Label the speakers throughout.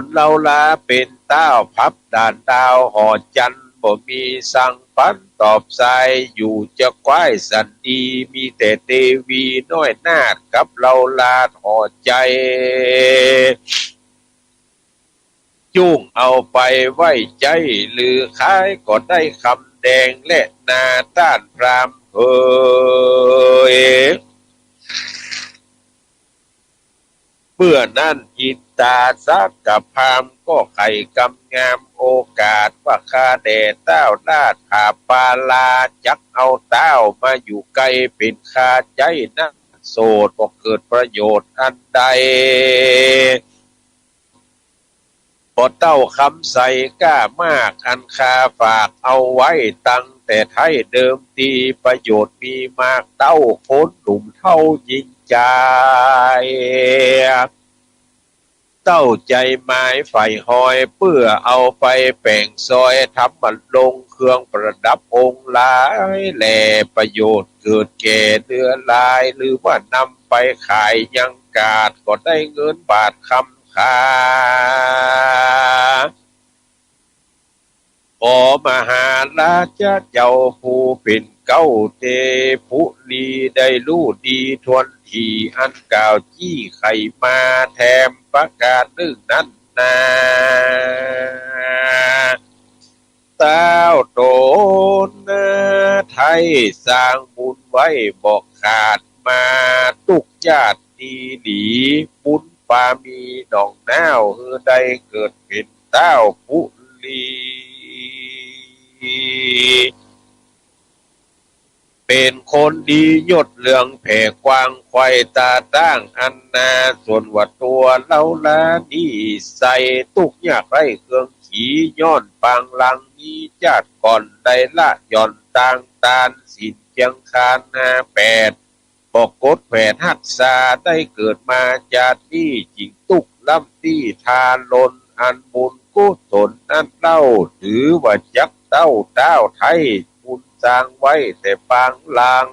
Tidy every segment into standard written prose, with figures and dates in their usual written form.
Speaker 1: นเล่าลาเป็นเต้าพับด่านดาวหอจันบ่มีสังพันตอบสายอยู่จะควายสันดีมีแต่เทวีน้อยนาดกับเราลาหอใจจุ้งเอาไปไว้ใจหรือขายก็ได้คำแดงและนาต้านพรามเฮ้ยเมื่อนั่นอินตาสักกับพามก็ไข่กำงามโอกาสว่าคาแด่เต้าลาดขาปาลาจักเอาเต้ามาอยู่ไกลเป็นคาใจนั่นโสดก็เกิดประโยชน์อันใดพอเต้าคำใส่กล้ามากอันคาฝากเอาไว้ตั้งแต่ไทยเดิมทีประโยชน์มีมากเต้าคนหนุ่มเท่ายิงใจเต้าใจไม้ไฟหอยเพื่อเอาไปแป่งซอยทำมันลงเครื่องประดับองค์หลายแหล่ประโยชน์เกิดแก่เนื้อลายหรือว่านำไปขายยังกาดก็ได้เงินบาทคำค่าขอมหาราชเจ้าผู้เป็นเก้าเทพุลีได้รู้ดีทวนทีอันกล่าวจี้ไข่มาแถมประกาศนึงนั้นนาเต้าโตนไทยสร้างบุญไว้บอกขาดมาตุกญาติดีหลีบุญปามีดองแนวเฮือได้เกิดเป็นเต้าพุลีเป็นคนดียศเหลืองแผ่กว้างไขว้ตาตั้งอันนาส่วนว่าตัวเล่าละนี่ใส่ตุกยากไรเครื่องขี่ย้อนปางลังนี้จาดก่อนได้ละย่อนต่างตานสินเจียงคานนาแปดบอกกดแผนหักษาได้เกิดมาจากนี่จิงตุกลำที่ทานลนอันบุญกุศลอันเล่าถือว่าจักเต้าไทยบุญสร้างไว้แต่ปางลัง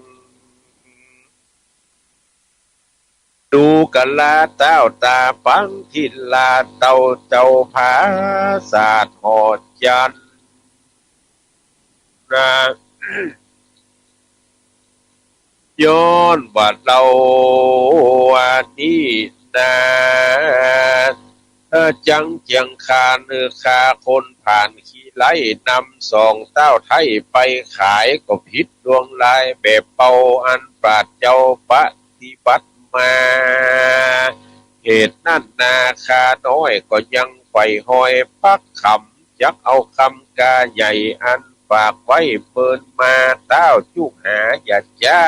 Speaker 1: ดูกันลาเต้าตาปังทินลาเต้าเจ้าผาศาสตร์หอดจันนะย้อนว่าเราวันนี้นะจังเจียงคานคาคนผ่านขี้ไล่นำสองเต้าไทยไปขายก็ผิดดวงลายแบบเป่าอันปราดเจ้าปฏิบัติมาเหตุนั่นนาคาน้อยก็ยังไฟหอยปักขำจักเอาคำกาใหญ่อันฝากไว้เปินมาเต้าจุกหาอย่าจ้า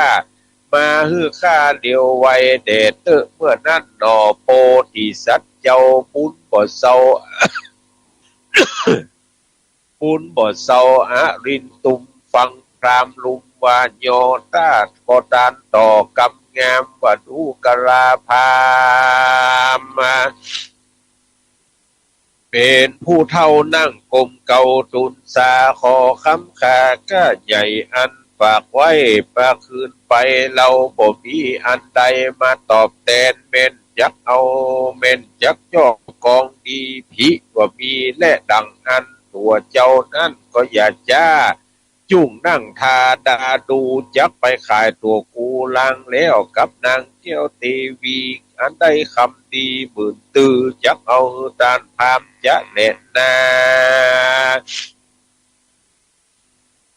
Speaker 1: มาฮือข้าเดียวไว้เดชเมื่อนั้นหนอโปติสัตเจ้าปุ้นบ่เศร้า ปุ้นบ่เศร้าอารินตุมฟังพรามลุมวานโยตาก็ดานต่อกำงามว่าดูกะลาพามเป็นผู้เท่านั่งกลมเก่าตุนสาขอคำขาก้าใหญ่อันฝากไว้ประคืนไปเราบ่มีอันใดมาตอบแทนเม่นจักเอาเม่นจักจอกกองดีผีว่ามีและดังอันตัวเจ้านั้นก็อย่าจ้าจุ่งนั่งทาดาดูจักไปขายตัวกูลังแล้วกับนางเที่ยวทีวีอันได้คำดีหมื่นตือจักเอาตานพามจะแน่นา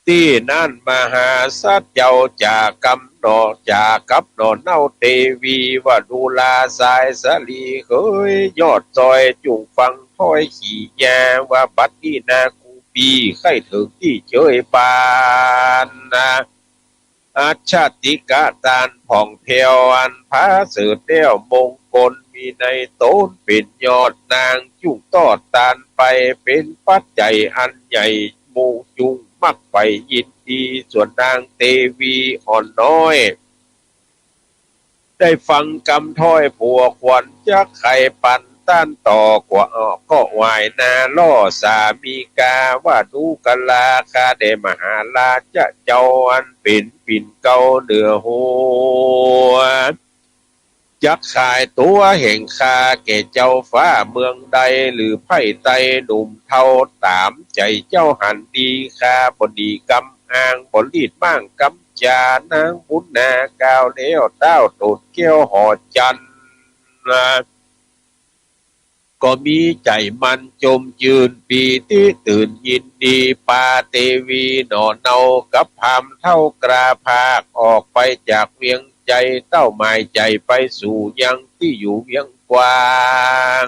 Speaker 1: ที่นั่นมหาสัตว์เจ้าจากกำหนอจากกับหนอเน่าเทวีว่าดูลาสายสลีเคยยอดซอยจุ่งฟังถ้อยขี่ยาว่าบัดนี้นากูปีไข่ถึงที่เจยปานนะอาชาติกาตานผ่องเพวอันพาเสือเดี่ยวมงคลมีในต้นเป็นยอดนางจุ่งตอดตานไปเป็นปัจจัยอันใหญ่มูจุงมักไปยินดีส่วนนางเทวีอ่อนน้อยได้ฟังกำถ้อยผัวขวัญจักไข่ปันต้านต่อกว่าก็วายนาล่อสามีกาว่าดูกะลาคาเดมหาลาจะเจ้าอันเป็นปิ่นเกาเดือหัว จักขายตัวแห่งคาแก่เจ้าฟ้าเมืองใดหรือไพ่ไตหนุ่มเท่าตามใจเจ้าหันดีคาบดีกำอ่างบรีดมั่งกำจานางบุญนากาวเลี้ยวเต้าตูดเกี้ยวหอจันก็มีใจมันจมยืนปีที่ตื่นยินดีปาเตวีหนอเนากับพามเท่ากราภาคออกไปจากเวียงใจเต้าหมายใจไปสู่ยังที่อยู่เวียงกว้าง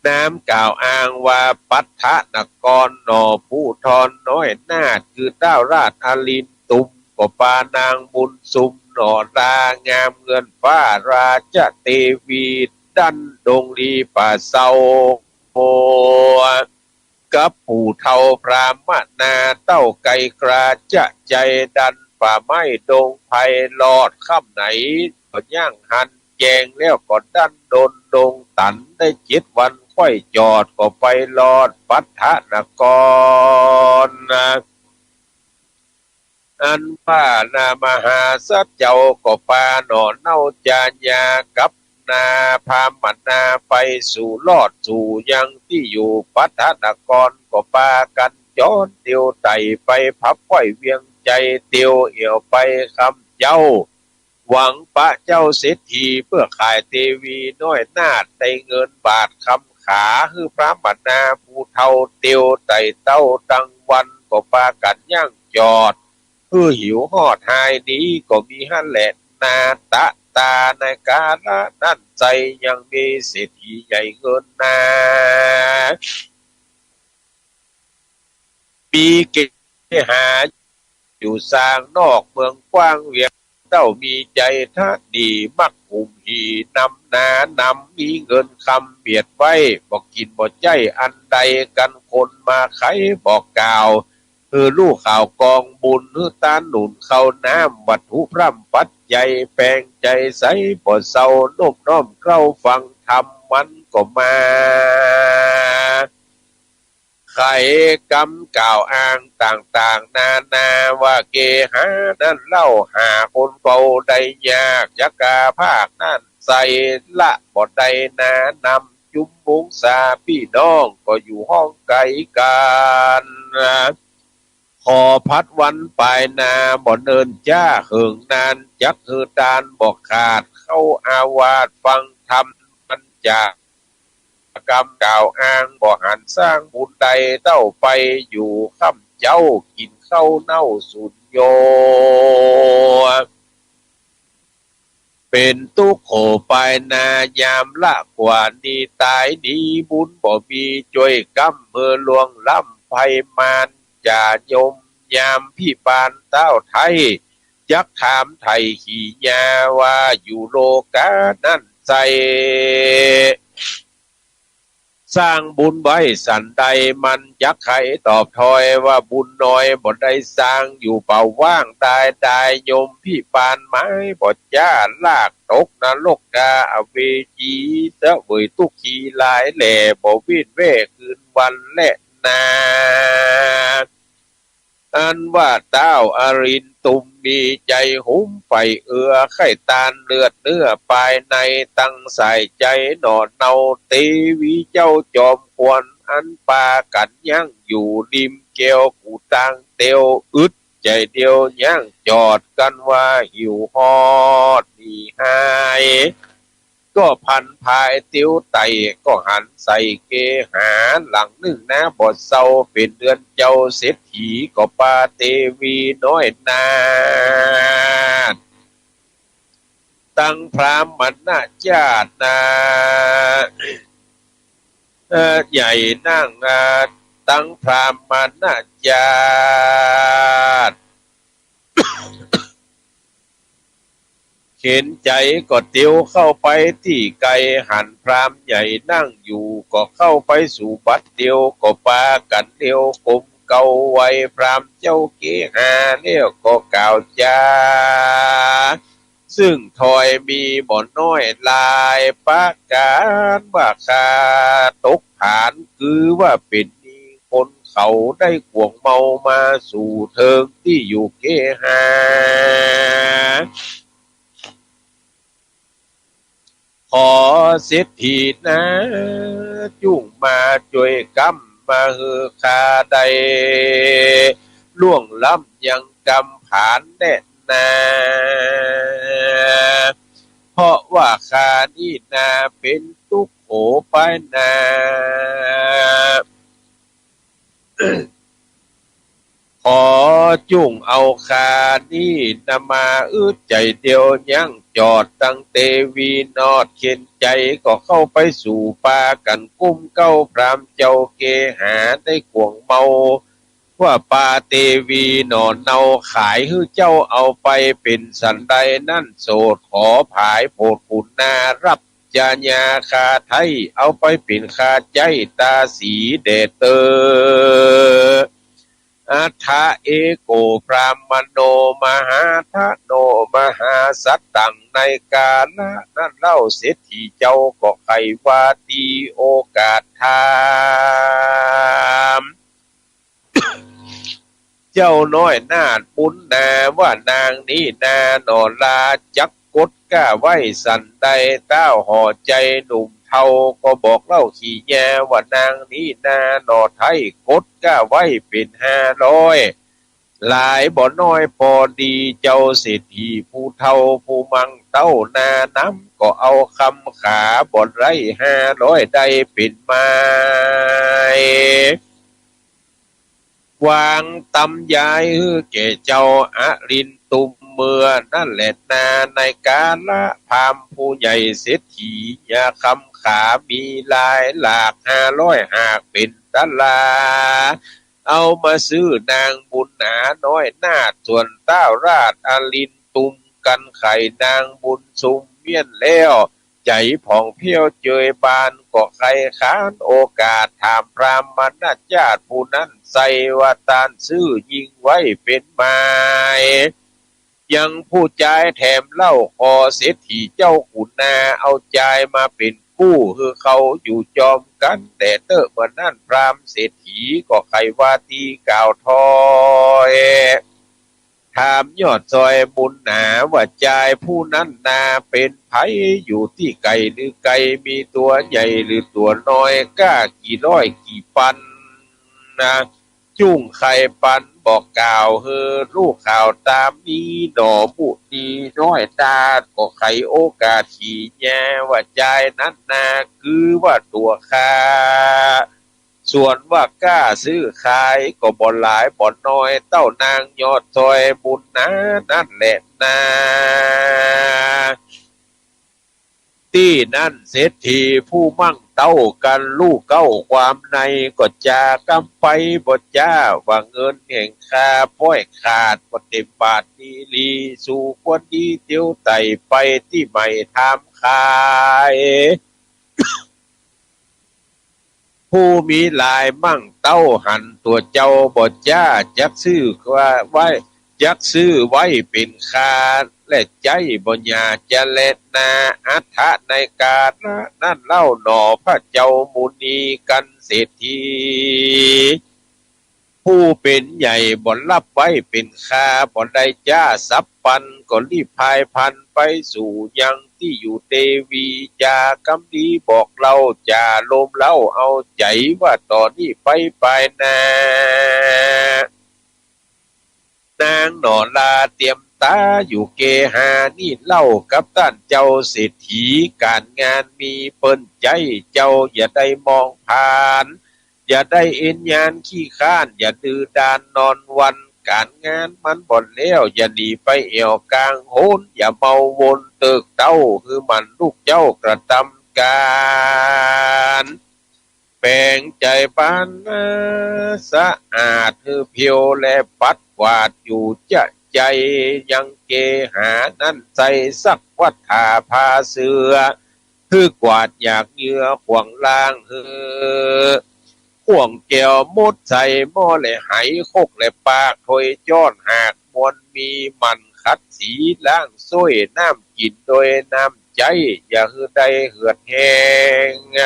Speaker 1: น้ำกล่าวอ้างว่าปัทธนกรหนอผู้ทอนน้อยนาดคือเต้าราชอาลินตุมก็ปานางบุญสุมหนอรางามเงินฟ้าราชเทวีดันดงลีป่าเศร้าโอกับผู้เท่าพรามนาเต้าไก่กราจะใจดันป่าไม้ดงไผ่ลอดค่ำไหนก็ย่างหันแจงแล้วก็ดันโดนดงตันได้7 วันค่อยจอดก็ไปลอดปัทธนกรอันว่านามหาสัจเจ้าก็ปาหนอนเน่าจานยากับนาพามันนาไปสู่ลอดสู่ยังที่อยู่ปัทธนกรก็ปากันจอนเตียวไต่ไปพับไว้เวียงใจเตียวเอี่ยวไปคำเจ้าหวังปะเจ้าเศรษฐีเพื่อขายเทวีน้อยนาดได้เงินบาทคำขาคือพระมันนาผู้เท่าเตียวไต่เต้าตังวันก็ปากันย่างจอดหิวหอดหายนี้ก็มีฮั่นแหละนาตะตาในกาละนั่นใจยังมีเศรษฐีใหญ่เงินนาปีเกหาอยู่สร้างนอกเมืองกว้างเวียงเจ้ามีใจท่าดีมักหุ่มหีนำนานำมีเงินคำเบียดไว้บอกกินบอกใจอันใดกันคนมาไขบอกกล่าวลูกข่าวกองบุญตาหนุนเข้าน้ำวัตถุพร่ำปัจจัยแปลงใจใสบ่เศร้าโนบน้อมเข้าฟังธรรมมันก็มาไขกำกล่าวอ้างต่างๆนาว่าเกหานั่นเล่าหาคนเฝ้าได้ยากยักกาภาคนั่นใส่ละบ่ได้นานำจุมมุงสาพี่น้องก็อยู่ห้องไกลกันขอพัดวันปลายนาบ่เนินจ้าเหิงนานจักคือตานบอกขาดเข้าอาวาสฟังธรรมมันจากกรรมกล่าวอ้างบ่หันสร้างบุญใดเต้าไปอยู่ค่ำเจ้ากินเข้าเน่าสุดโยเป็นตุกโขปายนายามละกว่านี้ตายนี้บุญบ่มีจ่วยกำเมื่อลวงล้ำไพมานจ่ายมยามพี่ปานเต้าไทยยักถามไทยขี่ยาว่าอยู่โลกานั่นใจสร้างบุญไว้สันใดมันยักไขตอบถอยว่าบุญน้อยบ่ได้สร้างอยู่เป่าว่างตายโยมพี่ปานไม้บ่จ้าลากตกนรกกาอเวจีเสวยทุกขีหลายแหล่บ่วินเวคืนวันและนาอันว่าเต้าอารินตุมมีใจหุ้มไฟไข่ตาลเลือดเนื้อปลายในตั้งใส่ใจหนอเนาเตวีเจ้าจอมควรอันปากันยั่งอยู่ริมเกวกูตังเตียวอึดใจเดียวยั่งจอดกันว่าหิวฮอดดีหายก็พันพายติ้วไตก็หันใส่เกหาหลังหนึ่งนะบทเศร้าเป็นเดือนเจ้าเศรษฐีก็ปาเตวีน้อยนาตั้งพรามมันนาญาตินาใหญ่นั่งตั้งพรามมันนาญาติเข็นใจก็เตียวเข้าไปที่ไกลหันพรามใหญ่นั่งอยู่ก็เข้าไปสู่บัดเดียวก็ปากันเดียวกลมเกาไว้พรามเจ้าเกหาเนี่ยก็กล่าวจาซึ่งถอยมีบ่อน้อยลายปาการว่าคาตกฐานคือว่าเป็นนี้คนเขาได้ขวงเมามาสู่เทิงที่อยู่เกหา ขอเศรษฐีนะจุ่งมาช่วยกำมาฮือคาใดล่วงล้ำยังกำผานแน่นาเพราะว่าคานี่นาเป็นทุกโขไปนาขอจุ่งเอาคานี่นมาใจเดียวยังจอดตั้งเตวีนอดเข็นใจก็เข้าไปสู่ป่ากันกุ้มเก้าพรามเจ้าเกหาได้กวงเมาว่าปาเตวีนอนเนาขายให้เจ้าเอาไปเป็นสันใดนั่นโสดขอผายโพดขุนนารับจาญาคาไทยเอาไปเป็นคาใจตาสีเดเตออัฏฐะเอโกพรามโนมหาทะโนมหาสัตตังในกาละนั้นเล่าเศรษฐีเจ้าก็ไขว่าตีโอกาสทามเจ้าน้อยนาดบุญนาว่านางนี้นานอลาจักกดก้าไว้สันใดเต้าห่อใจหนุ่มเทาก็บอกเล่าขี่แย่ว่านางนี้นาหนอไทยกดก้าไว้เป็น500หลายบ่น้อยพอดีเจ้าเศรษฐีผู้เทาผู้มังเต้านาน้ำก็เอาคำขาบ่ไร500ได้เป็นไม้วางตำยายแก่เจ้าอารินตุมเมื่อนั่นแหละนาในกาละพามผู้ใหญ่เศรษฐียาคำขามีลายหลาก500หากเป็นตลาเอามาซื้อนางบุญหนาน้อยหน้าส่วนเต้าราชอารินตุมกันไข่นางบุญสุมเมียนแล้วใจผ่องเพี้ยวเจยบานก็ใครค้านโอกาสถามพรามณญาติผู้นั้นใส่ว่าตานซื้อยิงไว้เป็นไม้ยังผู้ใจแถมเล่าขอเศรษฐีเจ้าขุนนาเอาใจมาเป็นคู่คือเขาอยู่จอมกันแต่เตอเมื่อนั้นพรามเศรษฐีก็ใครว่าตีกล่าวทอยถามยอดซอยบุญหนาว่าใจผู้นั้นนาเป็นไผอยู่ที่ไก่หรือไก่มีตัวใหญ่หรือตัวน้อยก้ากี่ร้อยกี่ปันนะจุ้งไข่ปันบอกกล่าวเฮอลูกข่าวตามนี้หนอบุดีน้อยตาก็ไขโอกาสขี่แย่ว่าใจนั้นนาคือว่าตัวคาส่วนว่ากล้าซื้อขายก็บ่หลายบ่น้อยเต้านางยอดซอยบุญนะนั่นแหละนาที่นั่นเศรษฐีผู้มั่งเต้ากันลูกเก้าความในก็จากำไปบ่จ้าว่าเงินแห่งค่าพ้อยขาดบ่เต็มบาทนี้ลีสู่คนดีเตียวไต่ไปที่ไม่ทำขายผู้มีลายมั่งเต้าหันตัวเจ้าบ่จ้าจักซื้อว่าไว้จักซื้อไว้เป็นคาและใจบ่อยากจะเล็ดนาอัฏฐะในกาลนั่นเล่าหนอพระเจ้ามุนีกันเศรษฐีผู้เป็นใหญ่บ่รับไว้เป็นคาบ่ได้จ้าสับปันก็รีบพายพันไปสู่ยังที่อยู่เทวีจากำดีบอกเราจะลมเล่าเอาใจว่าตอนนี้ไปนานางหนอลาเตรียมตาอยู่เกหานี่เล่ากับท่านเจ้าเศรษฐีการงานมีเปิ้นใจเจ้าอย่าได้มองผ่านอย่าได้เอ็นยานขี้ข้านอย่าดื้อดานนอนวันการงานมันบ่อนแล้วอย่าหนีไปเอวกลางโหนอย่าเมาวนเติกเต้าคือมันลูกเจ้ากระทำการแปลงใจปานสะอาดคือเพียวและปัดกวาดอยู่จะใจยังเกหานั่นใจสักวัฏฐาพาเสือคือกวาดอยากเหยื่อขวางล่างห่วงแก้วมดใส่หม้อและไหคกและปากถอยจ้อนหากมวลมีมันขัดสีล่างซ้วยน้ำกินโดยน้ำใจอย่าฮือใดเหือดแหง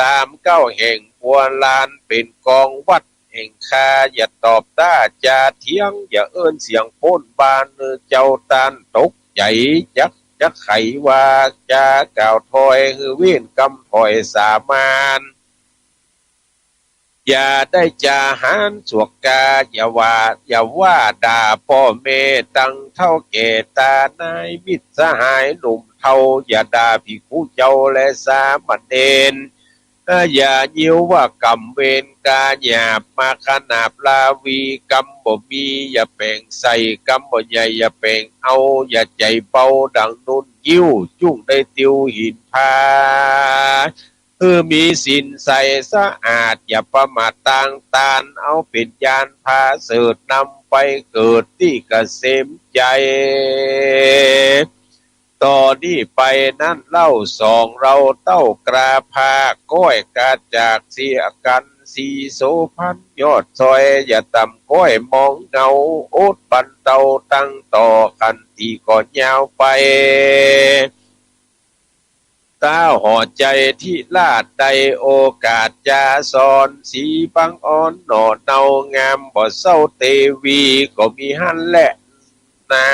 Speaker 1: ตามเก้าแห่งบัวลานเป็นกองวัดแห่งคาอย่าตอบต้าจะเทียงอย่าเอิ้นเสียงโพ้นบานเจ้าตานตกใจจัก จะไขว่าจะกล่าวถอยคือเวียนกำถอยสามานอย่าได้จาหารสวกกาอย่าว่าด่าพ่อแม่ตั้งเท่าแก่ตานายมิตรสหายหนุ่มเท่าอย่าด่าภิกขุเจ้าและสามเณรอย่ายิ้วว่ากรรมเวรกาหยาบมาขนาบลาวีกรรมบ่มีอย่าแป่งใส่กรรมบ่ใหญ่อย่าแป่งเอาอย่าใจเบาดังนุ่นยิ้วจุ้งได้ติวหินพามีสินใสสะอาดอย่าประมาทต่างตานเอาเป็นยานพาเสดนำไปเกิดที่เกษมใจต่อนี้ไปนั้นเล่าสองเราเต้ากราพาก้อยกาจากเสียกันสีโสพันยอดซอยอย่าต่ำก้อยมองเงาโอดปันเตาตั้งต่อกันที่ก่อนยาวไปตาห่อใจที่ลาดใดโอกาสจะสอนสีบังอ่อนหน่อเนางามบ่เศร้าเตวีก็มีหันแหละนา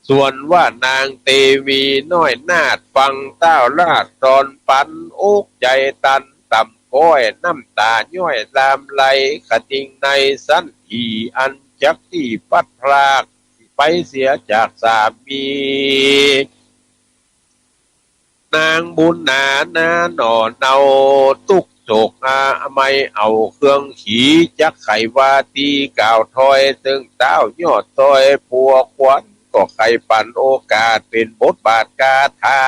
Speaker 1: ส่วนว่านางเตวีน้อยนาดฟังเต้าลาดตอนปันอกใจตันต่ำก้อยน้ำตาย้อยลามไหลขติงในสันทีอันจักที่พัดพรากไปเสียจากสามีนางบุญนาหน่อเนาตุกโศกไม่เอาเครื่องขี่จักไขว่าตีกล่าวถอยซึ่งเต้ายอดซอยผัวควันก็ไขปันโอกาสเป็นบทบาทกาธา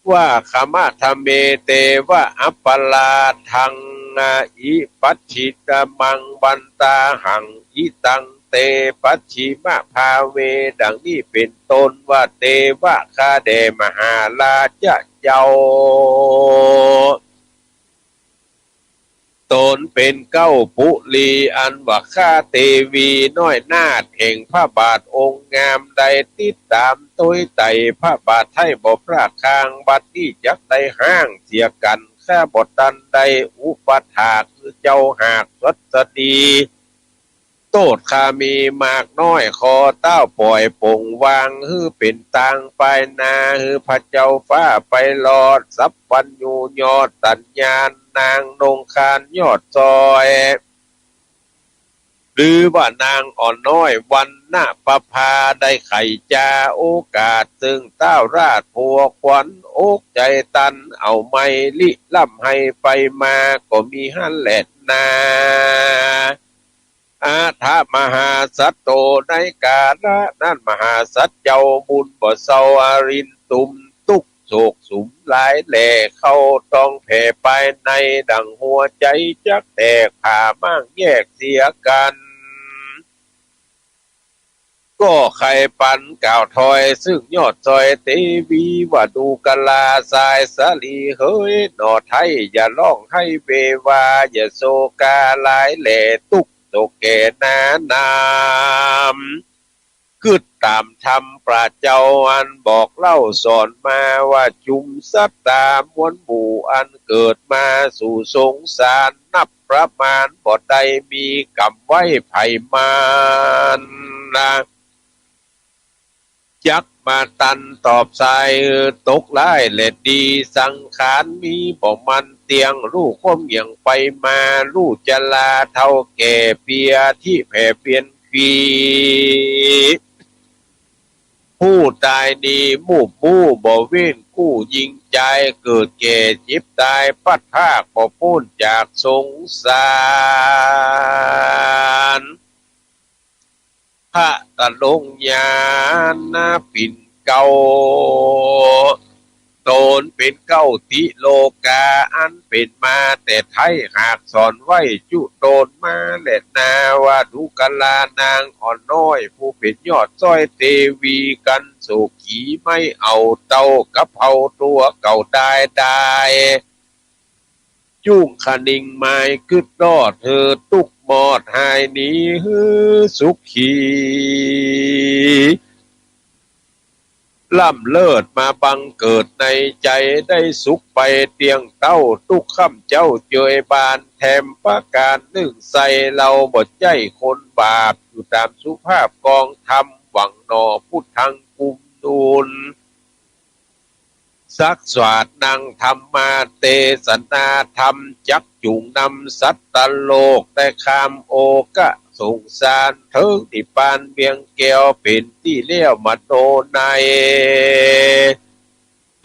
Speaker 1: ว่าขมาธเมเตวะอัปปลาทังอิปัชชิตมังบันตาหังอิตังเตปัชชิมะภาเวดังนี้เป็นต้นว่าเตวะคาเดมหาราชเจ้าตนเป็นเก้าปุลีอันว่าข้าเทวีน้อยนาถแห่งพระบาทองค์งามใดติดตามตัวไต่พระบาทให้บ่พระคางบัดนี้จักได้ห้างเสียกันข้าบทตันใดอุปถาคือเจ้าหากสดดีโตดคามีมากน้อยคอเต้าปล่อยปงวางฮือเป็นตางไปนาฮือพระเจ้าฟ้าไปลอดสับปัญญูยอดสัญญาณนางนงคานยอดซอยหรือว่านางอ่อนน้อยวันหน้าประพาได้ไข่จาโอกาสซึ่งเต้าราชผัวขวัญอกใจตันเอาไม่ลิล่ำให้ไปมาก็มีหันแหละนาอาถามหาสัตโตในกาละนั่นมหาสัตเจ้าบุญบ่เศร้าอรินตุมตุกโศกสุมหลายแหล่เข้าต้องแผ่ไปในดังหัวใจจักแตกผ่ามั่งแยกเสียกันก็ใครปันกล่าวถอยซึ่งยอดซอยเตวีว่าดูกะลาสายสาลีเฮ้ยหนอไทยอย่าร้องให้เบวาอย่าโศกาหลายแหล่ตุกโตเกนานามกึดตามธรรมปราเจ้าอันบอกเล่าสอนมาว่าจุมสัตตามวลหมู่อันเกิดมาสู่สงสารนับประมาณบ่ได้มีกรรมไว้ไผ่มานนะจักมาตันตอบสายตกไล่เล็ดดีสังขารมีบ่มันเตียงลูกก้มอย่างไปมาลูกจะลาเท่าแก่เปียที่แผ่เปลี่ยนฟีผู้ตายดีมู่บ่เว้นกู้ยิงใจเกิดแก่เจ็บตายพัดภาคบ่พ้นจากสงสารพระตะลงยานนาปิ่นเก่าตนเป็นเก้าติโลกาอันเป็นมาแต่ไทยหากสอนไว้จุโดนมาแหละนาว่าดูกะลานางอ่อนน้อยผู้เป็นยอดซ้อยเตวีกันสุขีไม่เอาเต้ากับเผาตัวเก่าได้จุ้งขนิงไม้กึดรอดเธอตุกหมอดหายนี้ฮือสุขี ล่ำเลิศมาบังเกิดในใจได้สุขไปเตียงเต้าทุกค่ำเจ้าเจยบานแถมประการนึ่งใส่เราบดใจคนบาปอยู่ตามสุภาพกองธรรมหวังหนอพุทธังกุมนูนสักสวาดนางธรรมาเตสนาธรรมจักจุงนำสัตตโลกแต่คามโอกะสงสารเถิงที่ปานเบียงแก้วเป็นที่เลี้ยวมโนใน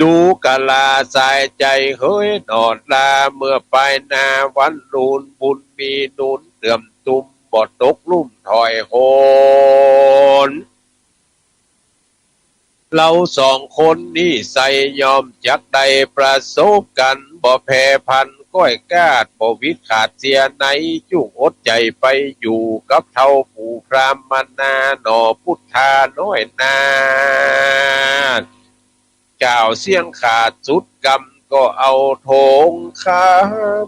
Speaker 1: ดูกะลาสายใจเฮ้ยนอนลาเมื่อไปนาวันรูนบุญมีนุนเตื่อมตุ่มบดตกลุ่มถอยโหนเราสองคนนี่ใส่ยอมจักใดประสบกันบ่แพ้พันก้อยกาดบ่วิตขาดเสียไหนจุกอดใจไปอยู่กับเท่าผู้พรามนาหนอพุทธาน้อยนาก่าวเสียงขาดสุดกรรมก็เอาโถงข้าม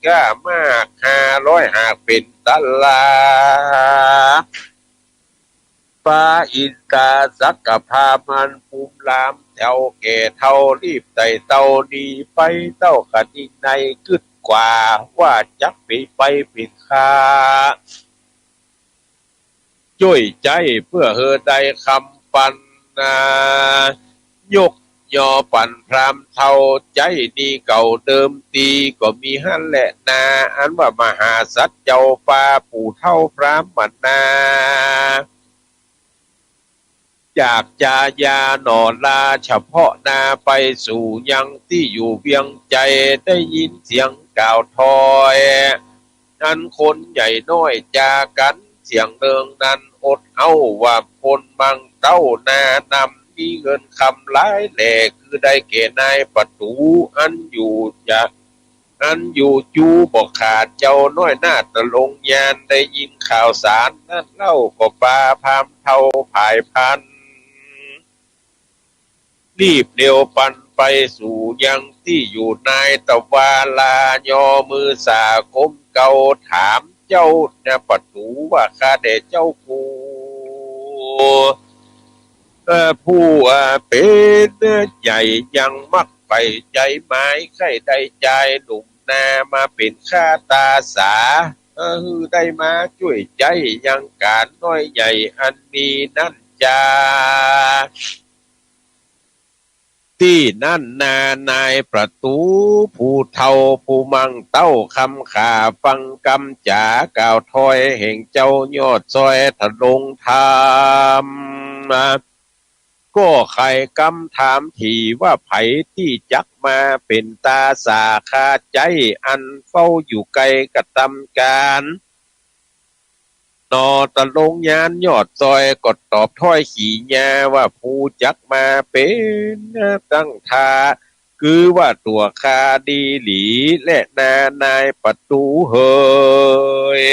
Speaker 1: ก้ามาก500หากเป็นตลาฟ้าอินตาสักกะพามันภูมิลามแถวแก่เท่ารีบไต่เต้าดีไปเต้ากันอีกในกึดกว่าว่าจักปีไปผิดคาช่วยใจเพื่อเฮอได้คำปันนายกยอปั่นพรามเท่าใจดีเก่าเดิมตีก็มีหันแหละนาอันว่ามหาสัตว์เจ้าป่าปู่เท่าพรามมันนาจากจายาหนอลาเฉพาะนาไปสู่ยังที่อยู่เวียงใจได้ยินเสียงกล่าวทอยอันคนใหญ่น้อยจากันเสียงเดิงนั้นอดเอาว่าคนมังเต้านานำมีเงินคำหลายแหล่คือได้เกนายประตูอันอยู่จูบอกขาดเจ้าน้อยหน้าตะลงยานได้ยินข่าวสารนั่นเล่าก็ปาพามเท่าผายพันรีบเร็วปันไปสู่ยังที่อยู่นายตะวาลายอมือสาคมเก่าถามเจ้าเนี่ยประตูว่าข้าแต่เจ้ากูผู้เป็นใหญ่ยังมักไปใจไม้ใครได้ใจหนุ่มนามาเป็นข้าตาสาได้มาช่วยใจยังการน้อยใหญ่อันนี้นั่นจาที่นั่นนานายประตูผู้เท่าผู้มังเต้าคำขาฟังกำจ๋ากล่าวถอยแห่งเจ้ายอดซอยถลงธรรมก็ใครกำถามทีว่าไผที่จักมาเป็นตาสาคาใจอันเฝ้าอยู่ไกลกระทำการนอตะลงยานยอดซอยกดตอบถ้อยขี่ยาว่าผู้จักมาเป็นตั้งทาคือว่าตัวคาดีหลีและนายประตูเฮย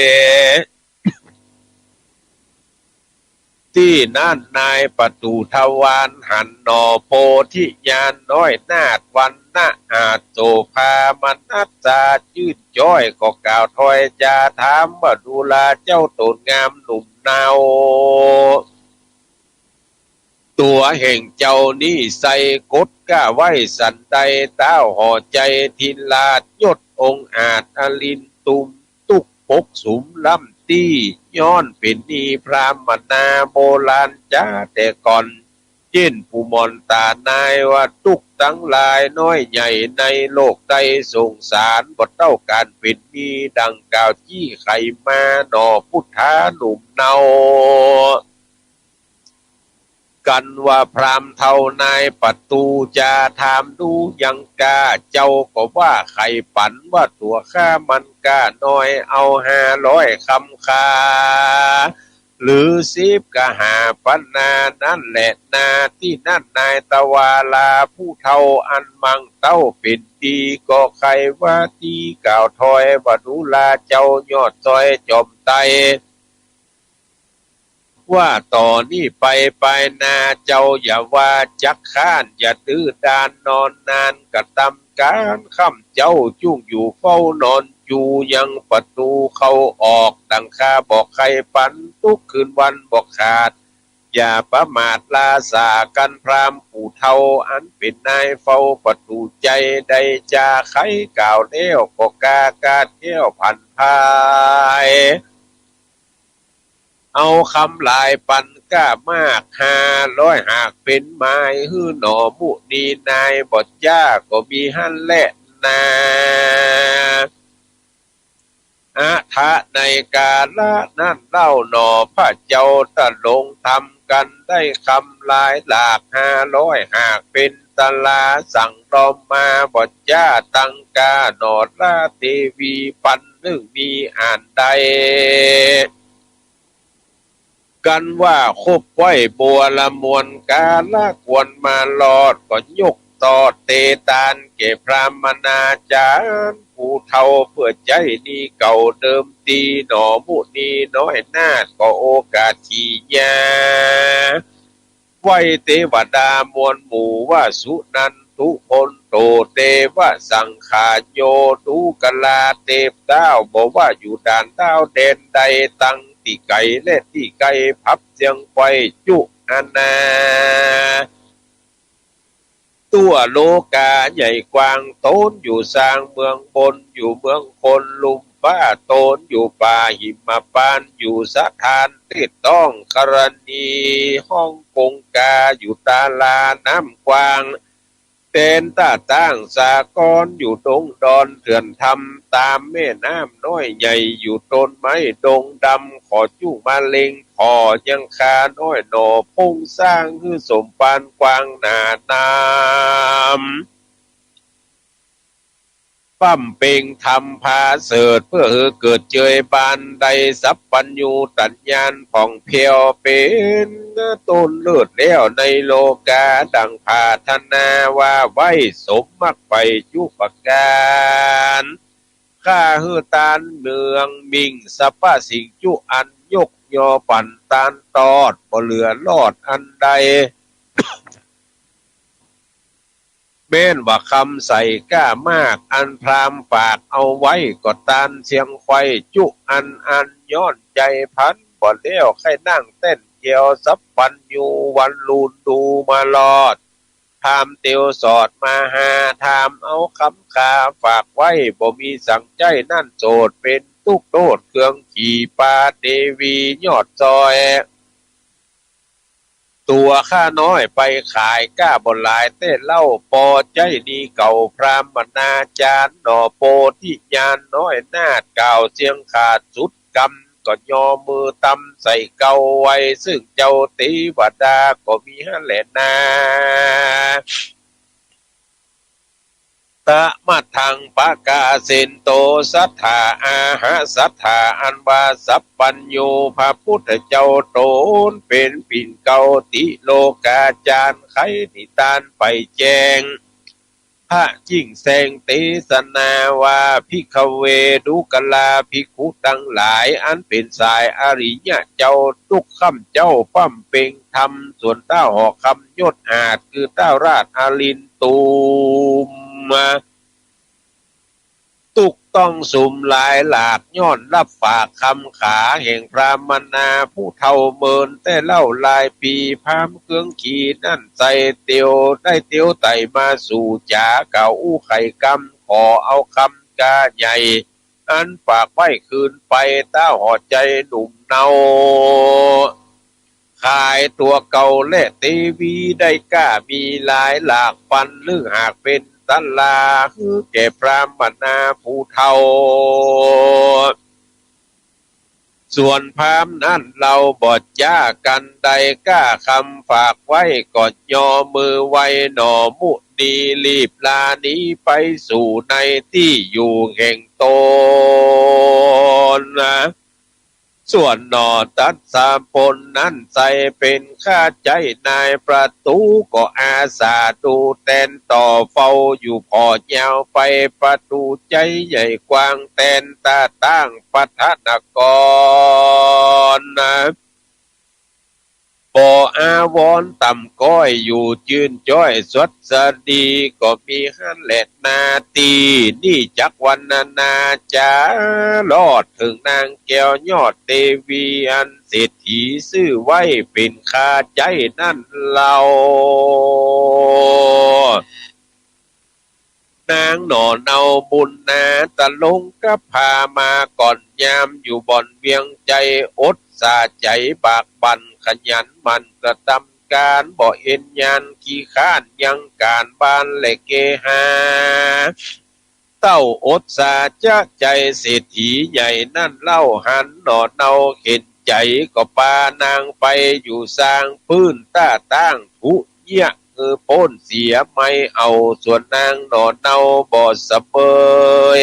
Speaker 1: ที่นั่นนายประตูทวารหันนอโพธิญาณน้อยนาดวันนะอาจโสภามนัสจาจืดจ้อยก็กล่าวถอยจาถามว่าดูลาเจ้าตนงามหนุ่มนาวตัวแห่งเจ้านี่ใส่กดก้าไว้สันใดเต้าห่อใจทินลาดยศองอาจอลินตุมตุกปกสุมลำตี้ย้อนเป็นนีพรามนาโบราณจ้าแต่ก่อนเจนผู้มอนตานายว่าตุกตั้งลายน้อยใหญ่ในโลกใดสงสารบทเต้าการเป็นมีดังกล่าวจี้ไขมาหนอพุทธาหนุ่มเนากันว่าพรามเท่านายประตูจะถามดูยังกาเจ้าก็ว่าไข่ปันว่าตัวข้ามันกาน้อยเอา500คำคาหรือ10ก็5ปันนานั่นแหละนาที่นั่นนายตะวาลาผู้เท่าอันมังเต้าเป็นดีก็ใครว่าดีกล่าวถอยว่าดูลาเจ้ายอดซอยจอมไตว่าต่อนี่ไปนาเจ้าอย่าว่าจักข้านอย่าตื้อดานนอนนานกระทำการค่ำเจ้าจุ่งอยู่เฝ้านอนจูยังประตูเข้าออกดังข้าบอกใครปันทุกคืนวันบอกขาด อย่าประมาทลาสากันพรามผู้เฒ่าอันเป็นนายเฝ้าประตูใจได้จาไขกล่าวเลี้ยวก็กากาเที่ยวพันพายเอาคำลายปันก้ามาก500หากเป็นไม้ฮื้อหนอมุนีนายบทย่าก็มีหั่นแหละนาอาทะในกาละนั่นเล่าหนอพระเจ้าตะลงทำกันได้คำลายหลาก500หากเป็นตลาสั่งรอมมาบทย่าตังกาหนอดราเทวีปันนึงมีอ่านใดกันว่าคบไว้บัวละมวลกาละกวนมาลอดก็ยกต่อเตตานเก็บพรามนาจารย์ผู้เฒ่าเพื่อใจดีเก่าเดิมตีหนอมุนีน้อยนาดก็โอกาสทียาไว้เทวดามวลหมู่ว่าสุนันทุพลโตเตวะสังขาโยดูกลาเทพดาวบอกว่าอยู่ด่านดาวเด่นใดตั้งที่ไก่และที่ไก่พับเสียงไฟจุอานาตัวโลกาใหญ่กว้างโตนอยู่สร้างเมืองบนอยู่เมืองคนลุมฟ้าโตนอยู่ป่าหิมปานอยู่สถานที่ต้องกรณีห้องกงกาอยู่ตาลาน้ำกว้างเต้นตาตั้งสากรอยู่ดงดอนเถื่อนทำตามแม่น้ำน้อยใหญ่อยู่ต้นไม้ดงดำขอจุมาเล็งขอยังคาน้อยหนอพุ่งสร้างคือสมปานกวางหนาน้ำปั้มเป่งทำพาเสดเพื่อเกิดเจยบานใดสัพปัญญูตัญญาณผ่องเพียวเป็นต้นเลือดแล้วในโลกาดังพาธนาว่าไว้สมมักไปยุปการข้าฮือตานเมืองมิงสปะสิงจุอันยกยอปั่นตานตอดบ่เหลือรอดอันใดเม้นว่าคำใส่ก้ามากอันพรามฝากเอาไว้ก็ตานเสียงไฟจุอันย้อนใจพันบ่เลี้ยวใครนั่งเต้นเกี่ยวสับปันอยู่วันลูนดูมาลอดทามเตียวสอดมาหาทามเอาคำคาฝากไว้บ่มีสั่งใจนั่นโจดเป็นตุกโตดเครื่องขี่ปาเทวียอดจอยตัวข้าน้อยไปขายก้าบนหลายเต้เล่าปอใจดีเก่าพรามนาจารย์หนอโปธิญาณน้อยนาดเก่าเสียงขาดสุดกำก็ยอมือตำใส่เก่าไว้ซึ่งเจ้าตีวดาก็มีฮั่นแหละนาตะมัดทางปากาเซนโตสัทธาอาหาสัทธาอันวาสัพปัญโยพระพุทธเจ้าโตนเป็นปิ่นเกาติโลกาจารย์ไขนิตานไปแจงพระจิ้งแสงเตสนาว่าพิกเวดุกลาภิกขุทั้งหลายอันเป็นสายอริยะเจ้าทุกข้ำเจ้าปั้มเป่งธรรมส่วนเต้าหอกคำยศอาจคือเต้าราชอาลินตูมตุกต้องสุ่มหลายหลากย้อนรับฝากคำขาแห่งพรามนาผู้เท่าเมินแต่เล่าลายปีพามเครื่องขี่นั่นใส่เตียวได้เตียวไต่มาสู่จ๋าเก่าอู้ไข่กำขอเอาคำกาใหญ่อันฝากไว้คืนไปต้าหอดใจหนุ่มเนาขายตัวเก่าและตีวีได้กล้ามีหลายหลากปันหรือหากเป็นตัลลาคือแก่พรามนาผู้เฒ่าส่วนพามนั้นเราบอดยากันใดกล้าคำฝากไว้กอดยอมือไว้หนอมุนีรีบลานี้ไปสู่ในที่อยู่แห่งตนนะส่วนหนอตัดสามพลนั้นใส่เป็นข้าใจนายประตูก็อาสาดูแตนต่อเฝ้าอยู่พอยาวไปประตูใจใหญ่กว้างแตนตาตั้งปัทนกรนะบ่ อาวรต่ำก้อยอยู่จืนจ้อยสดสดีก็มีหันแหละนาตีนี่จักวันนาจารอดถึงนางแก้วยอดเทวีอันเศรษฐีซื้อไว้เป็นคาใจนั่นเรานางหน่อเนาบุญนาตะลงก็พามาก่อนยามอยู่บ่อนเวียงใจอดสาใจบากบั่นขยันมันกระทำการบ่เอ็นยานขี้ข้านยังการบ้านและเกหาเต้าอดสาจะใจเศรษฐีใหญ่นั่นเล่าหันหน่อเนาเห็นใจก็ปานางไปอยู่สร้างพื้นต้าตั้งทุเยี่ยพ้นเสียไม่เอาส่วนนางหน่อเนาบ่สะเบย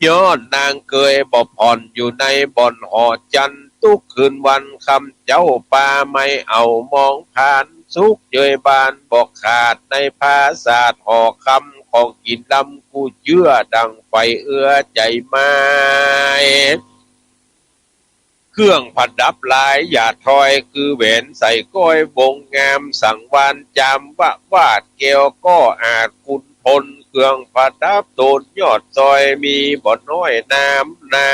Speaker 1: ย้อนนางเคยบ่ผ่อนอยู่ในบ่อนหอจันทุกคืนวันคำเจ้าป่าไม่เอามองผ่านสุกเจยบานบอกขาดในภาษาหอคำของกินลำกูเยื่อดังไฟเอื้อใจไม้เครื่องผัดดับลายอย่าทอยคือแหวนใส่ก้อยวงงามสั่งวานจำวาดเกลก็อาจคุณพลเครื่องผัดดับโตนยอดซอยมีบ่อน้อยน้ำนา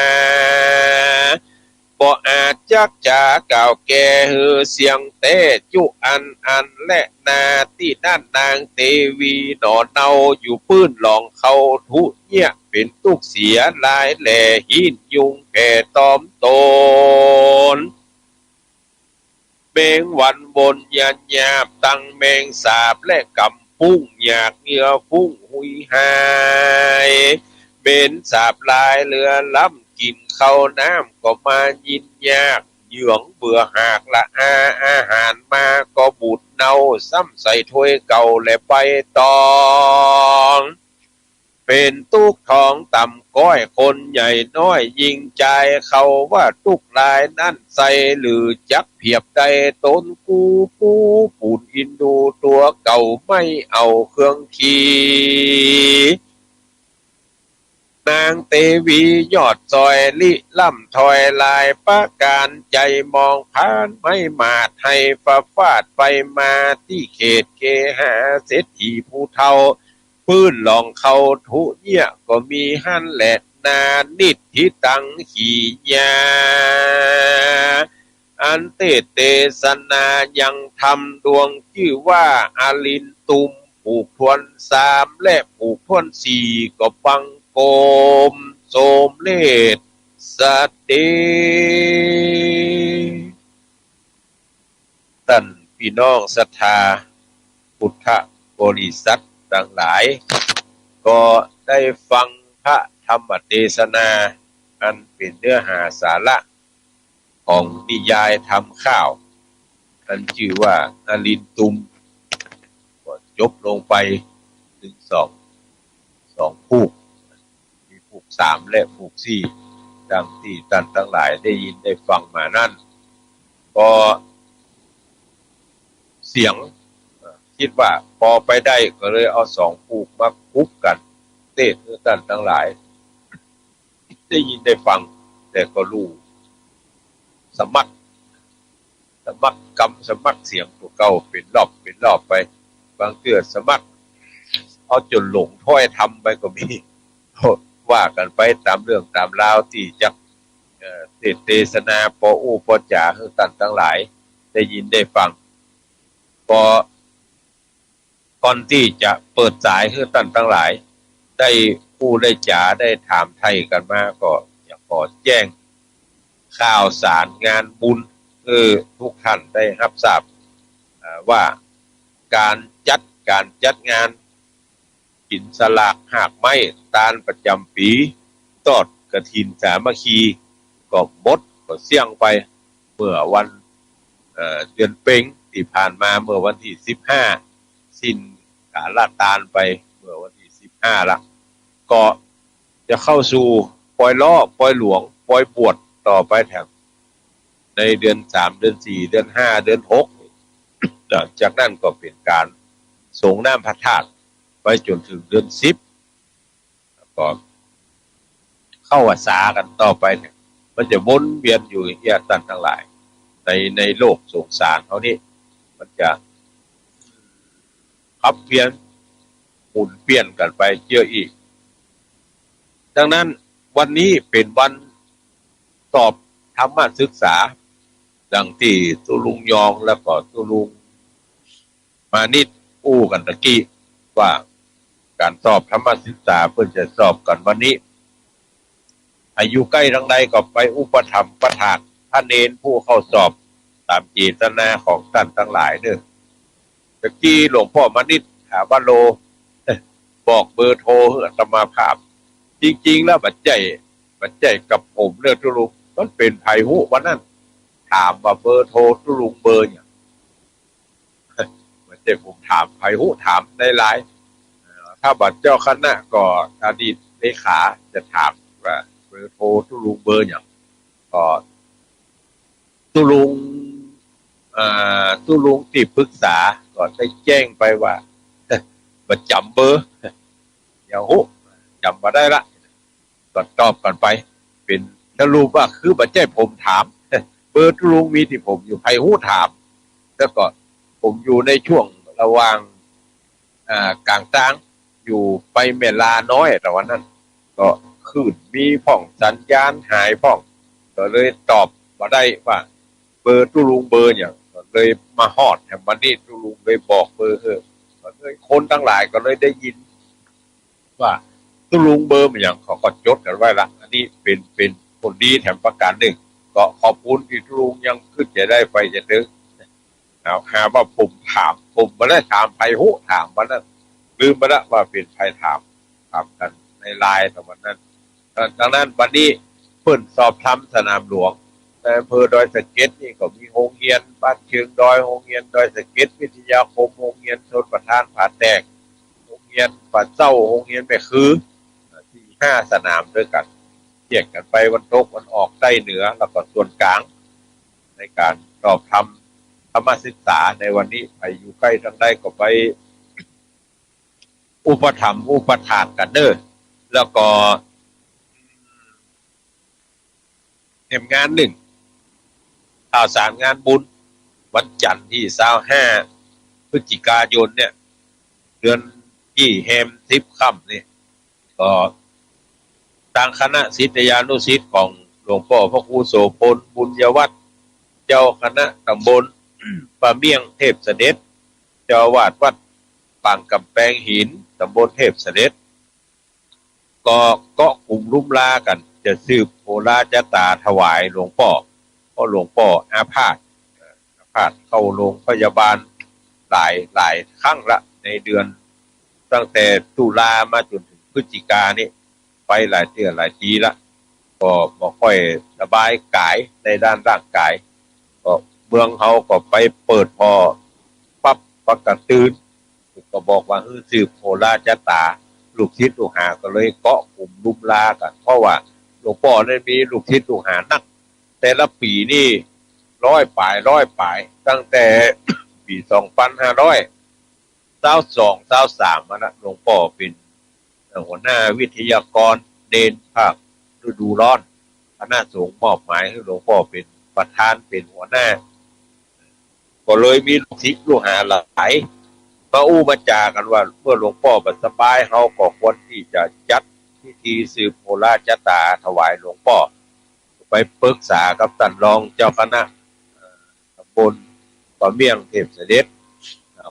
Speaker 1: บ่อาจจักจาก่าวแก่ฮือเสียงเตจุอันและนาที่ด้านนางเทวีหนอเนาอยู่พื้นหลองเขาทุเยี่ยเป็นตุกเสียลายแหล่หินยุงแก่ตอมโตนเมงวันบนยันยาบตั้งแมงสาบและกำพุ่งอยากเหงื่อพุ่งหุยหายเบนสาบลายเรือล้ำกินเข้าน้ำก็มายินยากเหยื่องเบื่อหากละอาหารมาก็บูดเนาซ้ำใส่ถ้วยเก่าและใบตองเป็นตุกทองต่ำก้อยคนใหญ่น้อยยิงใจเขาว่าตุกลายนั่นใส่หรือจักเพียบใดต้นกูปูปูนอินดูตัวเก่าไม่เอาเครื่องขี่นางเตวียอดซอยลิล่ำถอยลายประการใจมองผ่านไม่มาดให้ฟ้าฟาดไปมาที่เขตเกหาเศรษฐีผู้เฒ่าพื้นหลองเขาทุเนี่ยก็มีหันแหละนานิดที่ตังขี่ยาอันเตสนายังทำดวงชื่อว่าอาลินตุมผูกทวนสามและผูกทวนสี่ก็ปังโกมโสมเลศสเดท่านพี่น้องศรัทธาพุทธบริษัททั้งหลายก็ได้ฟังพระธรรมเทศนาอันเป็นเนื้อหาสาระของนิยายทำข้าวอันชื่อว่าอลินตุมก็จบลงไปถึงสองผูกมีผูกสามและผูกสี่ดังที่ท่านทั้งหลายได้ยินได้ฟังมานั่นก็เสียงคิดว่าพอไปได้ก็เลยเอาสองผูกมาคุกกันเทศน์ท่านทั้งหลายได้ยินได้ฟังแต่ก็รู้สมัครกรรมสมัครเสียงตัวเก่าเป็นรอบไปบางเทื่อสมัครเอาจนหลงถ้อยทำไปก็มีว่ากันไปตามเรื่องตามราวที่จะเทศนาพออู้พอจ่าให้ท่านทั้งหลายได้ยินได้ฟังพอก่อนที่จะเปิดสายให้ท่านทั้งหลายได้ผู้ได้จ๋าได้ถามไทยกันมาก็อยากขอแจ้งข่าวสารงานบุญทุกท่านได้รับทราบว่าการจัดงานกินสลากหากไม้ตาลประจำปีตอดกฐินสามัคคีก็หมดก็เสี่ยงไปเมื่อวันเดือนเพ็งที่ผ่านมาเมื่อวันที่15สิ้นกาลตาลไปเมื่อวันที่15ละก็จะเข้าสู่ปล่อยล้อปล่อยหลวงปล่อยบวชต่อไปแถมในเดือน3เดือน4เดือน5เดือน6จากนั้นก็เป็นการสงน้ำพระธาตุไปจนถึงเดือน10ก็เข้าพรรษากันต่อไปเนี่ยมันจะวนเวียนอยู่อย่างท่านทั้งหลายในโลกสงสารเขานี่ จะขับเปลี่ยนหมุนเปลี่ยนกันไปเยอะอีกดังนั้นวันนี้เป็นวันสอบธรรมศึกษาดังที่ตุลุงยองแล้วก็ตุลุงมานิดอู้กันตะกี้ว่าการสอบธรรมศึกษาเพื่อจะสอบกันวันนี้อายุใกล้ทั้งใดก็ไปอุปถัมภ์ประทานพระเนนผู้เข้าสอบตามเจตนาของท่านทั้งหลายเด้อตะกี้หลวงพ่อมานิดถามว่าโลบอกเบอร์โทรอาตมาภาพจริงๆแล้วบัดใจกับผมเรื่องตุลุงมันเป็นไผหูวันนั้นถามว่าเบอร์โทรตุลุงเบอร์เนี่ยบัดใจผมถามไผหูถามในไลน์ถ้าบัดเจ้าคณะก็อดีตเลขาจะถามว่าเบอร์โทรตุลุงเบอร์เนี่ยก็ตุลุงที่ปรึกษาก็ได้แจ้งไปว่าบัดจำเบอร์อย่าหูจำมาได้ละก็ตอบกันไปเป็นสรุปว่าคือบัดใจผมถามเบอร์ตุลุงมีที่ผมอยู่ไผหูถามแล้วก็ผมอยู่ในช่วงระหว่างกลางตั้งอยู่ไปเมลาน้อยแต่วันนั้นก็ขึ้นมีพ่องสัญญาณหายพ่องก็เลยตอบมาได้ว่าเบอร์ตุลุงเบอร์อย่างก็เลยมาฮอดแถมวันนี้ตุลุงเลยบอกเบอร์ก็เลยคนทั้งหลายก็เลยได้ยินว่าตุลุงเบอร์อย่างเขาก็จดกันไว้ละอันนี้เป็นผลดีแถมประการหนึ่งก็ขอบคุณที่ตุลุงยังขึ้นจะได้ไปจะถึงหาว่าผมมาได้ถามไผหูถามมานั้นลืมไปแล้วว่าเป็นไผถามกันในไลน์แต่วันนั้นดังนั้นวันนี้เพิ่นสอบทำสนามหลวงแต่อำเภอดอยสะเก็ดนี่ก็มีโรงเรียนบ้านเชิงดอยโรงเรียนดอยสะเก็ดวิทยาคมโรงเรียนชนประทานผาแตกโรงเรียนป่าเจ้าโรงเรียนแม่คือที่5 สนามด้วยกันแยกกันไปวันตกวันออกใต้เหนือแล้วก็ส่วนกลางในการสอบทำธรรมศึกษาในวันนี้ไปอยู่ใกล้ทางใดก็ไปอุปถัมภ์อุปถากกันเด้อแล้วก็เตรียมงานหนึ่งข่าวสารงานบุญวันจันทร์ที่25 พฤศจิกายนเนี่ยเดือนที่แฮม10 ค่ำนี่ก็ทางคณะศิษยานุศิษย์ของหลวงพ่อพระครูโสพลบุญยวัฒน์เจ้าคณะตำบลป่าเมี่ยงเทพเสด็จเจ้าวาดวัดปางกำแพงหินตำบลเทพเสด็จก็เกาะกลุ่มลุ่มลากันจะสืบโอราจตาถวายหลวงพ่อเพราะหลวงพ่ออาพาธเข้าโรงพยาบาลหลายครั้งละในเดือนตั้งแต่ตุลามาจนถึงพฤศจิกานี่ไปหลายเดือนหลายปีละก็บ่ค่อยสบายกายในด้านร่างกายก็เมืองเขาก็ไปเปิดพอปั๊บประกาศตื่นก็บอกว่าสืบโหราจตาลูกศิษย์ลูกหาก็เลยเกาะกลุ่มลุมลากันเพราะว่าหลวงพ่อได้มีลูกศิษย์ลูกหานักแต่ละปีนี่100 ปลายตั้งแต่ปี2522-23มานะหลวงพ่อเป็นหัวหน้าวิทยากรเด่นภาคฤดูร้อนคณะสงฆ์มอบหมายให้หลวงพ่อเป็นประธานเป็นหัวหน้าก็เลยมีลูกศิษย์ลูกหาหลายมาอู้มาจากันว่าเมื่อหลวงพ่อสบายเขาก็ควรที่จะจัดพิธีสืบโหราจตาถวายหลวงพ่อไปปรึกษากับท่านรองเจ้าคณะตำบลป่าเมี่ยงเทพเสด็จ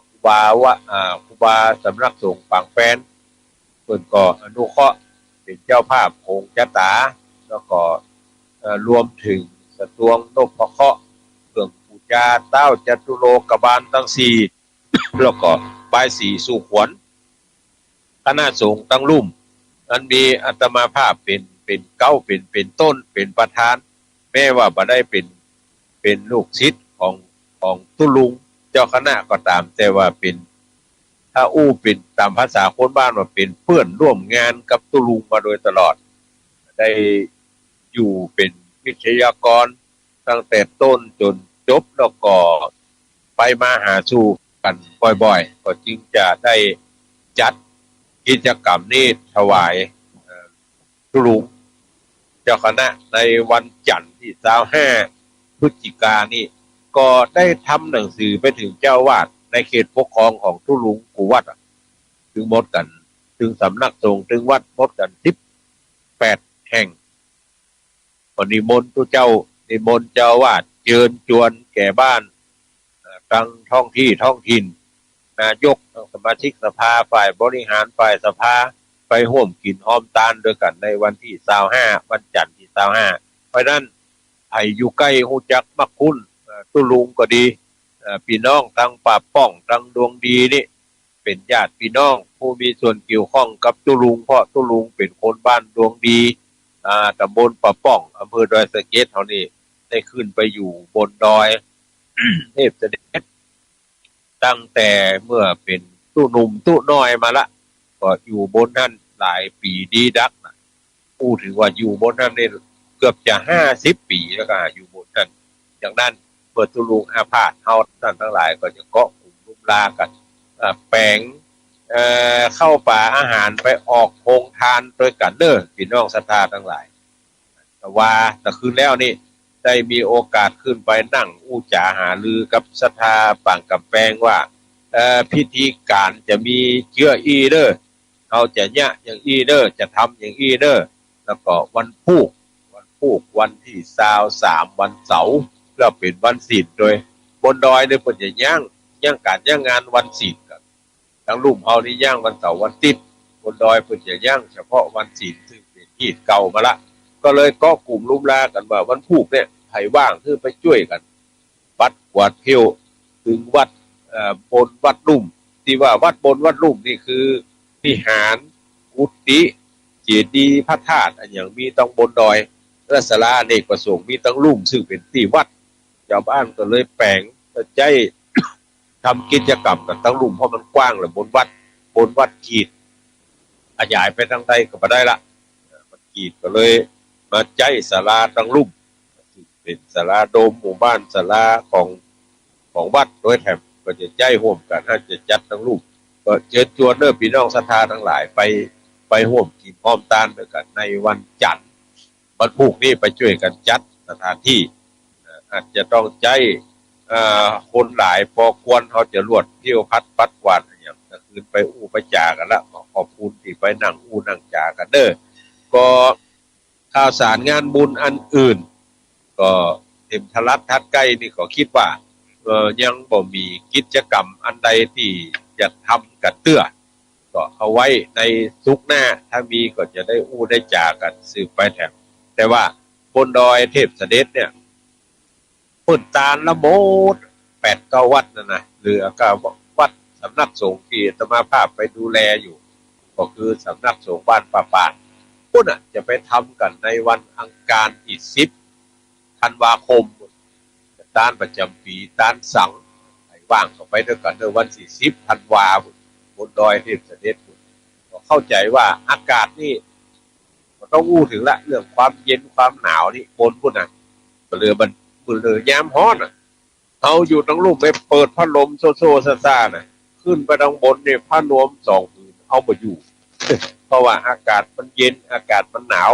Speaker 1: ครูบาสำนักสงฆ์ปางแฟนเพิ่นก็อนุเคราะห์เป็นเจ้าภาพโหงจตาแล้วก็รวมถึงสตวงนพเคราะห์เครื่องปูชาเต้าจตุโลกบาลทั้ง4แล้วก็บายสีสู่ขวัญคณะสงฆ์ตั้งรุ่มอันมีอาตมาภาพเป็นเก้าเป็นต้นเป็นประธานแม้ว่าบ่ได้เป็นลูกศิษย์ของตุลุงเจ้าคณะก็ตามแต่ว่าเป็นถ้าเป็นตามภาษาคนบ้านว่าเป็นเพื่อนร่วมงานกับตุลุงมาโดยตลอดได้อยู่เป็นวิทยากรตั้งแต่ต้นจนจบแล้วก็ไปมาหาสู่กันบ่อยๆก็จึงจะได้จัดกิจกรรมนี้ถวายตุลุงเจ้าคณะในวันจันทร์ที่25 พฤศจิกายนนี้ ก็ได้ทำหนังสือไปถึงเจ้าวาดในเขตปกครองของทุลุงกูวัดถึงหมดกันถึงสำนักสงฆ์ถึงวัดหมดกัน18แห่งวันนิมนต์ตุเจ้านิมนต์เจ้าวาดเชิญชวนแก่บ้านทั้งท้องถิ่นนายกสมาชิกสภาฝ่ายบริหารฝ่ายสภาไปร่วมกินหอมตาลด้วยกันในวันที่25วันจันทร์ที่25เพราะนั้นไอ้อยู่ใกล้ฮู้จักมักคุ้นตุลุงก็ดีพี่น้องทั้งป่าป้องทั้งดวงดีนี่เป็นญาติพี่น้องผู้มีส่วนเกี่ยวข้องกับตุลุงเพราะตุลุงเป็นคนบ้านดวงดีตำบลป่าป้องอำเภอดอยสะเก็ดเท่านี้ได้ขึ้นไปอยู่บนดอย เทพเสด็จตั้งแต่เมื่อเป็นตู้หนุ่มตู้น้อยมาละก็อยู่บนนั้นหลายปีดีดักนะพูดถึงว่าอยู่บนนั้นเนี่ยเกือบจะ50 ปีแล้วก็อยู่บนนั้นจากนั้นเปิดตุลุงอาพาธเฮาท่านทั้งหลายก็จะเกาะกลุ่มรุมลากันแปลงเข้าป่าอาหารไปออกโครงทานด้วยกันเด้อพี่น้องศรัทธาทั้งหลายแต่ว่าแต่คืนแล้วนี่ได้มีโอกาสขึ้นไปนั่งอู้จ๋าหาลือกับศรัทธาป่างกับแปลงว่าพิธีการจะมีเชื่ออีเด้อเขาจะเนี่ยอย่างอีเด้อจะทำอย่างอีเด้อแล้วก็วันพุธวันที่23วันเสาร์แล้วเป็นวันศีลโดยบนดอยเนี่ยเพิ่นจะย่างการย่างงานวันศีลกันทั้งลุ่มเฮานี่ย่างวันเสาร์วันติดบนดอยเพิ่นจะย่างเฉพาะวันศีลซึ่งเป็นที่เก่ามาละก็เลยก็กลุ่มลุ่มลากันว่าวันพุธเนี่ยใครว่างคือไปช่วยกันวัดกวาดเที่ยวถึงวัดบนวัดลุ่มที่ว่าวัดบนวัดลุ่มนี่คือวิหารกุฏิเจดีย์พระธาตุอันอย่างมีต้องบนดอยและศาลาอเนกประสงค์มีตั้งลุ่มซึ่งเป็นที่วัดชาวบ้านก็เลยแปลงใจทำกิจกรรมกับตั้งลุ่มเพราะมันกว้างเลยบนวัดขีดขยายไปทางใดก็ไม่ได้ละมันขีดก็เลยมาใจศาลาตั้งลุ่มเป็นศาลาโดมหมู่บ้านศาลาของวัดโดยแถมก็จะใจร่วมกันถ้าจะจัดทั้งลุ่มก็เชิญชวนเด้อพี่น้องศรัทธาทั้งหลายไปร่วมกินพร้อมตานด้วยกันในวันจันทร์วันพุธนี้ไปช่วยกันจัดสถานที่อาจจะต้องใจคนหลายพอควรเขาจะรวดเที่ยวปัดกวาดอย่างก็คือไปอู้ไปจากันละขอบคุณที่ไปนั่งอู้นั่งจากันเด้อก็ข่าวสารงานบุญอันอื่นก็เต็มทะลักทัดใกล้นี่ก็คิดว่ายังบ่มีกิจกรรมอันใดที่จะทำกันเตื้อก็เอาไว้ในซุกหน้าถ้ามีก็จะได้อู้ได้จากันสืบไปแถมแต่ว่าบนดอยเทพเสด็จเนี่ยเปิดตาลละโมด8-9วัดนะหรือก็วัดสำนักสงฆ์ที่อาตมาภาพไปดูแลอยู่ก็คือสำนักสงฆ์บ้านป่าปานพุ่นจะไปทำกันในวันอังคารที่10 ธันวาคมตานประจำปีตานสังไอ้ว่างก็ไปด้วยกันในวันที่10 ธันวาคมบนดอยเทพเสด็จก็เข้าใจว่าอากาศนี่ต้องอู้ถึงละเรื่องความเย็นความหนาวนี่ปนพุ่นน่ะเรือมันเรือยามฮ้อนน่ะเอาอยู่ทั้งลูกไปเปิดพัดลมโซซ่าน่ะขึ้นไปทางบนเนี่ยผ้านวม2 ผืนเอาบ่อยู่ เพราะว่าอากาศมันเย็นอากาศมันหนาว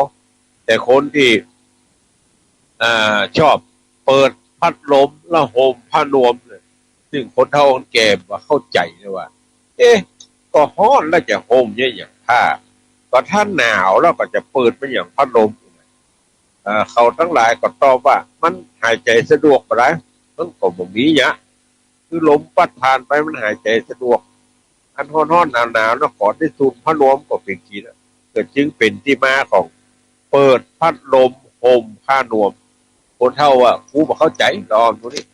Speaker 1: แต่คนที่ชอบเปิดพัดลมแล้วห่มผ้านวมเนี่ยซึ่งคนเฒ่าคนแก่ว่าเข้าใจเลยว่าก็ฮ้อนแล้วจะห่มเนี่ยอย่างผ้าก็ถ้าหนาวแล้วก็จะเปิดเป็นอย่างพัดลมเขาทั้งหลายก็ตอบว่ามันหายใจสะดวกปะไรมันก็บ่มีหยังคือลมพัดผ่านไปมันหายใจสะดวกอันฮ้อนๆหนาวๆแล้วขอได้สูดพัดลมก็เป็นทีนะก็จึงเป็นที่มาของเปิดพัดลมห่มผ้านวมคนเฒ่าครูบ่เข้าใจดอนพวกนี้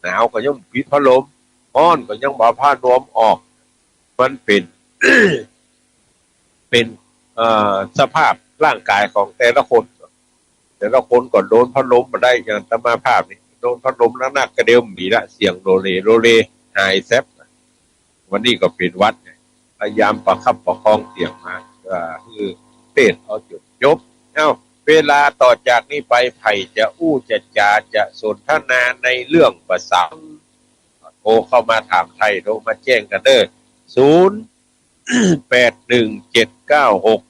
Speaker 1: หนาวก็ยังปิดพัดลมร้อนก็ยังบ่ผ้านวมออกมันเป็น เป็นสภาพร่างกายของแต่ละคนก็โดนพัดลมมาได้อย่างตมาภาพนี่โดนพัดลมนักกระเดียวมีละเสียงโรเลหายแซบวันนี้ก็เป็นวัดพยายามประคับประคองเสียงมาคือเทศเอาจุดจบเวลาต่อจากนี้ไปไผ่จะอู้จะจาจะสนทนาในเรื่องภาษาโทรเข้ามาถามไทยโทรมาแจ้งกันเด้อ081796